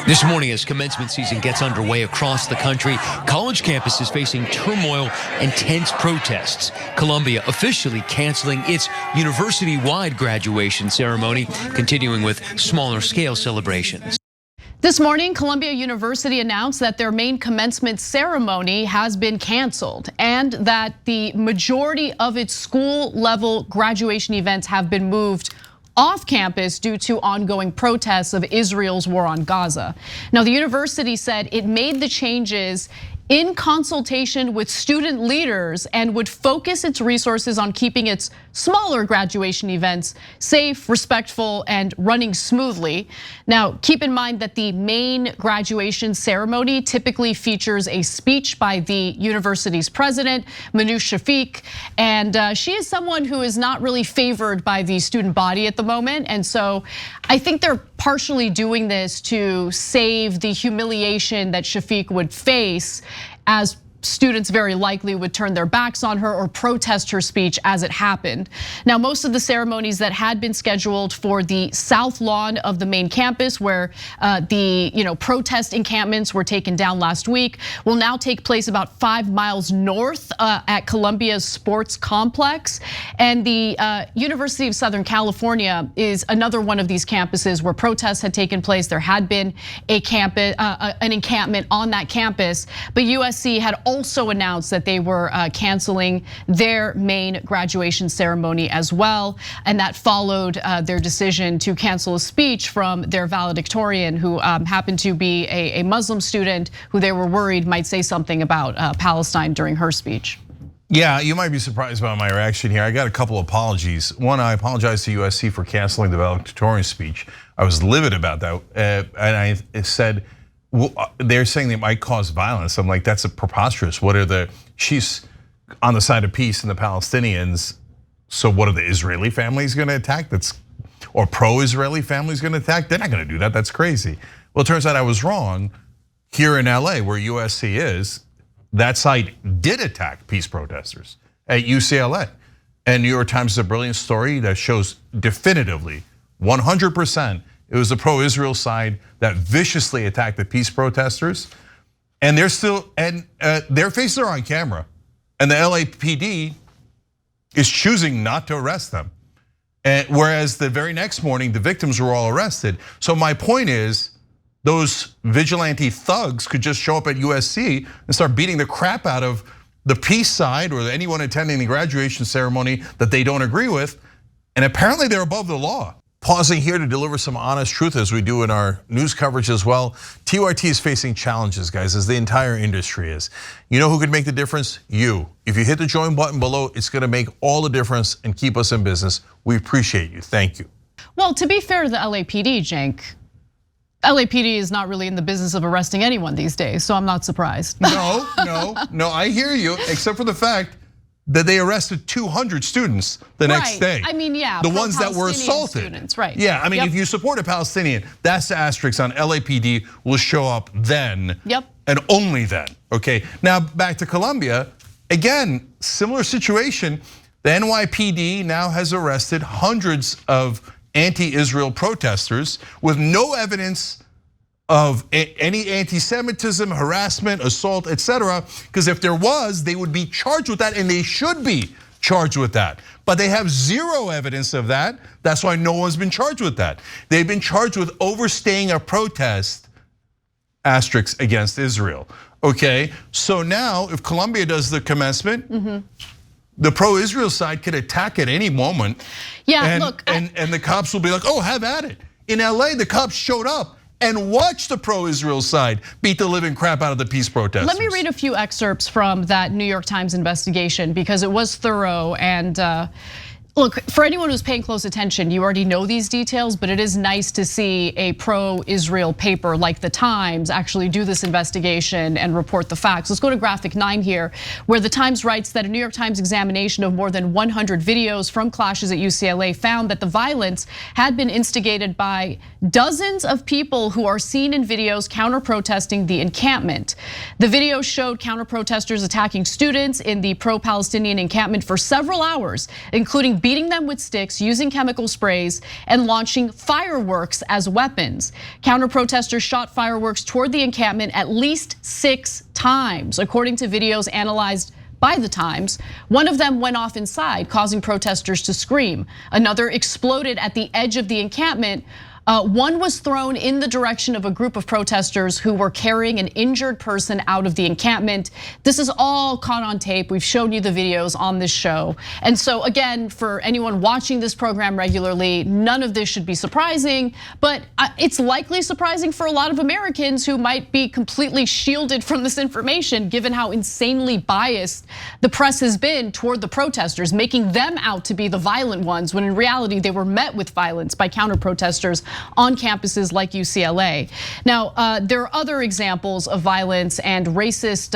This morning, as commencement season gets underway across the country, college campuses facing turmoil and tense protests. Columbia officially canceling its university-wide graduation ceremony, continuing with smaller-scale celebrations. This morning, Columbia University announced that their main commencement ceremony has been canceled and that the majority of its school-level graduation events have been moved off campus due to ongoing protests of Israel's war on Gaza. Now, the university said it made the changes in consultation with student leaders and would focus its resources on keeping its smaller graduation events safe, respectful, and running smoothly. Now, keep in mind that the main graduation ceremony typically features a speech by the university's president, Manoush Shafiq, and she is someone who is not really favored by the student body at the moment. And so I think they're partially doing this to save the humiliation that Shafiq would face, as students very likely would turn their backs on her or protest her speech as it happened. Now, most of the ceremonies that had been scheduled for the south lawn of the main campus, where the protest encampments were taken down last week, will now take place about 5 miles north at Columbia's sports complex. And the University of Southern California is another one of these campuses where protests had taken place. There had been an encampment on that campus, but USC had also announced that they were canceling their main graduation ceremony as well. And that followed their decision to cancel a speech from their valedictorian, who happened to be a Muslim student who they were worried might say something about Palestine during her speech. Yeah, you might be surprised about my reaction here. I got a couple apologies. One, I apologize to USC for canceling the valedictorian speech. I was livid about that, and I said, well, they're saying they might cause violence. I'm like, that's preposterous. She's on the side of peace and the Palestinians. So what are the Israeli families gonna attack? Or pro-Israeli families gonna attack? They're not gonna do that, that's crazy. Well, it turns out I was wrong. Here in LA, where USC is, that site did attack peace protesters at UCLA. And New York Times is a brilliant story that shows definitively, 100%, it was the pro-Israel side that viciously attacked the peace protesters, and their faces are on camera, and the LAPD is choosing not to arrest them. And whereas the very next morning, the victims were all arrested. So my point is, those vigilante thugs could just show up at USC and start beating the crap out of the peace side or anyone attending the graduation ceremony that they don't agree with, and apparently they're above the law. Pausing here to deliver some honest truth, as we do in our news coverage as well. TYT is facing challenges, guys, as the entire industry is. You know who could make the difference? You. If you hit the join button below, it's gonna make all the difference and keep us in business. We appreciate you, thank you. Well, to be fair to the LAPD, Cenk, LAPD is not really in the business of arresting anyone these days, so I'm not surprised. No, I hear you, except for the fact that they arrested 200 students the next day. I mean, yeah, the ones that were assaulted. Students, right? Yeah, I mean, if you support a Palestinian, that's the asterisk on LAPD will show up then. Yep. And only then. Okay. Now back to Columbia. Again, similar situation. The NYPD now has arrested hundreds of anti-Israel protesters with no evidence of any anti-Semitism, harassment, assault, etc. Because if there was, they would be charged with that, and they should be charged with that. But they have zero evidence of that. That's why no one's been charged with that. They've been charged with overstaying a protest, asterisk, against Israel. Okay, so now if Columbia does the commencement, the pro-Israel side could attack at any moment. Yeah, look, and the cops will be like, oh, have at it. In LA, the cops showed up and watch the pro-Israel side beat the living crap out of the peace protesters. Let me read a few excerpts from that New York Times investigation because it was thorough. And look, for anyone who's paying close attention, you already know these details, but it is nice to see a pro-Israel paper like the Times actually do this investigation and report the facts. Let's go to graphic 9 here, where the Times writes that a New York Times examination of more than 100 videos from clashes at UCLA found that the violence had been instigated by dozens of people who are seen in videos counter-protesting the encampment. The video showed counter-protesters attacking students in the pro-Palestinian encampment for several hours, including beating them with sticks, using chemical sprays, and launching fireworks as weapons. Counter-protesters shot fireworks toward the encampment at least 6 times, according to videos analyzed by the Times. One of them went off inside, causing protesters to scream. Another exploded at the edge of the encampment. One was thrown in the direction of a group of protesters who were carrying an injured person out of the encampment. This is all caught on tape. We've shown you the videos on this show. And so again, for anyone watching this program regularly, none of this should be surprising, but it's likely surprising for a lot of Americans who might be completely shielded from this information, given how insanely biased the press has been toward the protesters, making them out to be the violent ones, when in reality, they were met with violence by counter-protesters on campuses like UCLA. Now, there are other examples of violence and racist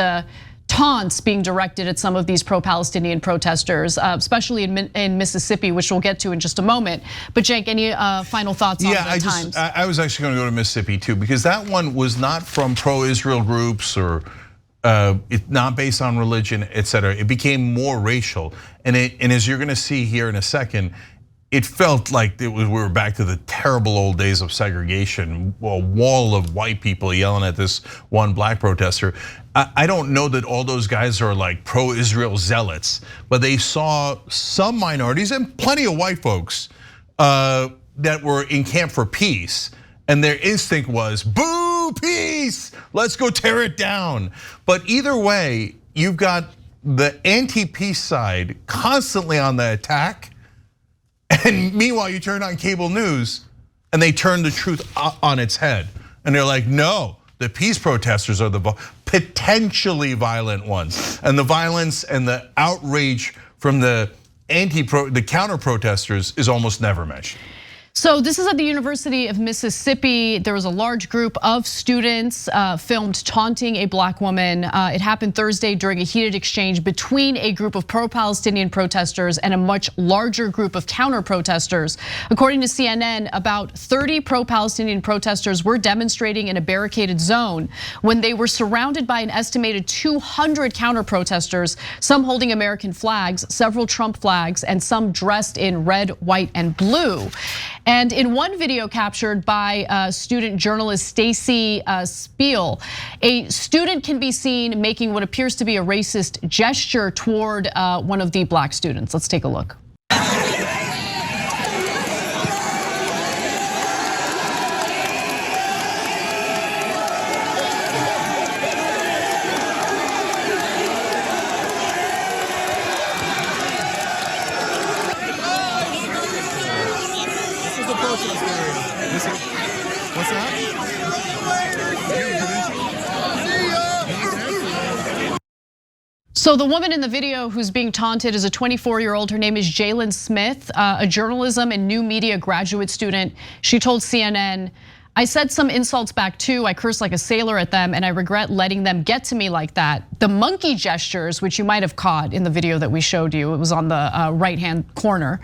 taunts being directed at some of these pro-Palestinian protesters, especially in Mississippi, which we'll get to in just a moment. But Cenk, any final thoughts on the Times? I was actually going to go to Mississippi too, because that one was not from pro-Israel groups or it's not based on religion, et cetera. It became more racial, and as you're going to see here in a second, it felt like we were back to the terrible old days of segregation, a wall of white people yelling at this one black protester. I don't know that all those guys are like pro-Israel zealots, but they saw some minorities and plenty of white folks that were in camp for peace, and their instinct was, boo, peace, let's go tear it down. But either way, you've got the anti-peace side constantly on the attack. And meanwhile, you turn on cable news and they turn the truth on its head. And they're like, no, the peace protesters are the potentially violent ones. And the violence and the outrage from the counter protesters is almost never mentioned. So this is at the University of Mississippi. There was a large group of students filmed taunting a black woman. It happened Thursday during a heated exchange between a group of pro-Palestinian protesters and a much larger group of counter-protesters. According to CNN, about 30 pro-Palestinian protesters were demonstrating in a barricaded zone when they were surrounded by an estimated 200 counter-protesters, some holding American flags, several Trump flags, and some dressed in red, white, and blue. And in one video captured by student journalist Stacy Spiel, a student can be seen making what appears to be a racist gesture toward one of the black students. Let's take a look. What's that? So the woman in the video who's being taunted is a 24-year-old. Her name is Jalen Smith, a journalism and new media graduate student. She told CNN, "I said some insults back too. I cursed like a sailor at them, and I regret letting them get to me like that. The monkey gestures, which you might have caught in the video that we showed you, it was on the right-hand corner.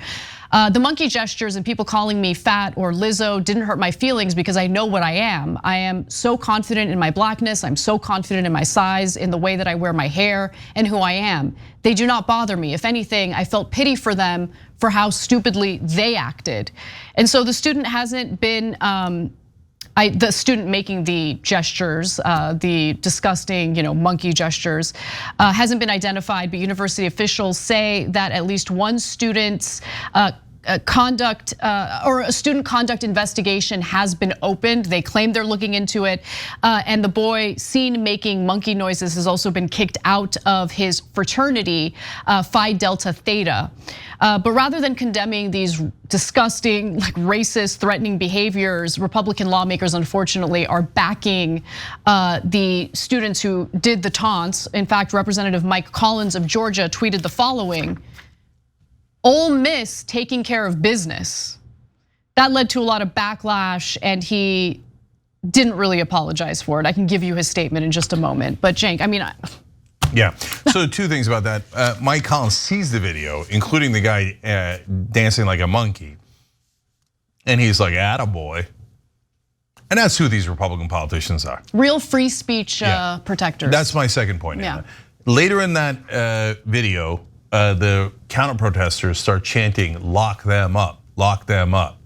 The monkey gestures and people calling me fat or Lizzo didn't hurt my feelings because I know what I am. I am so confident in my blackness. I'm so confident in my size, in the way that I wear my hair, and who I am. They do not bother me. If anything, I felt pity for them for how stupidly they acted." And so the student hasn't been, the student making the gestures, the disgusting, monkey gestures, hasn't been identified, but university officials say that at least one student's conduct or a student conduct investigation has been opened. They claim they're looking into it, and the boy seen making monkey noises has also been kicked out of his fraternity, Phi Delta Theta. But rather than condemning these disgusting, racist, threatening behaviors, Republican lawmakers, unfortunately, are backing the students who did the taunts. In fact, Representative Mike Collins of Georgia tweeted the following: "Ole Miss taking care of business." That led to a lot of backlash, and he didn't really apologize for it. I can give you his statement in just a moment. But Cenk, yeah, so 2 things about that. Mike Collins sees the video, including the guy dancing like a monkey. And he's like, attaboy. And that's who these Republican politicians are. Real free speech protectors. That's my second point. Yeah. Later in that video, the counter protesters start chanting, "Lock them up, lock them up."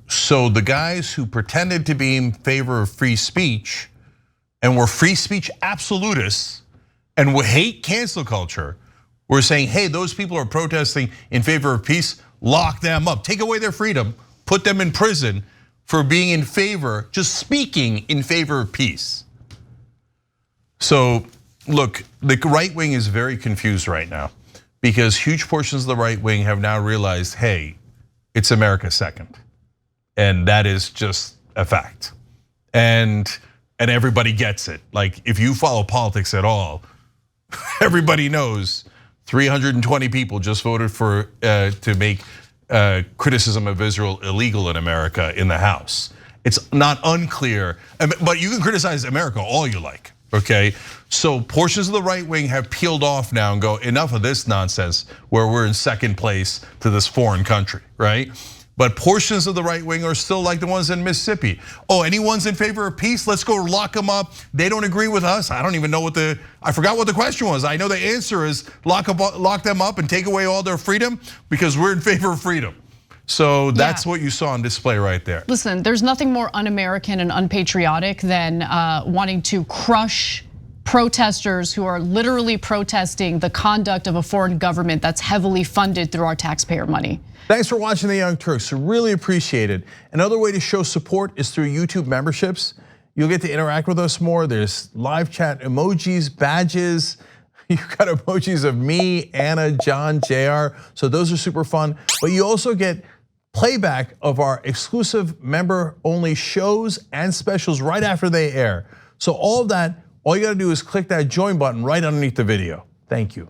So the guys who pretended to be in favor of free speech and were free speech absolutists and would hate cancel culture were saying, hey, those people are protesting in favor of peace, lock them up, take away their freedom, put them in prison for being in favor, just speaking in favor of peace. So look, the right wing is very confused right now because huge portions of the right wing have now realized, hey, it's America second. And that is just a fact. And everybody gets it. Like if you follow politics at all, everybody knows 320 people just voted for to make criticism of Israel illegal in America in the House. It's not unclear, but you can criticize America all you like, okay? So portions of the right wing have peeled off now and go, enough of this nonsense where we're in second place to this foreign country, right? But portions of the right wing are still like the ones in Mississippi. Oh, anyone's in favor of peace? Let's go lock them up. They don't agree with us. I don't even know I forgot what the question was. I know the answer is lock them up and take away all their freedom because we're in favor of freedom. So that's what you saw on display right there. Listen, there's nothing more un-American and unpatriotic than wanting to crush protesters who are literally protesting the conduct of a foreign government that's heavily funded through our taxpayer money. Thanks for watching The Young Turks, really appreciate it. Another way to show support is through YouTube memberships. You'll get to interact with us more. There's live chat emojis, badges. You've got emojis of me, Anna, John, JR. So those are super fun. But you also get playback of our exclusive member-only shows and specials right after they air. So all of that, all you gotta do is click that join button right underneath the video. Thank you.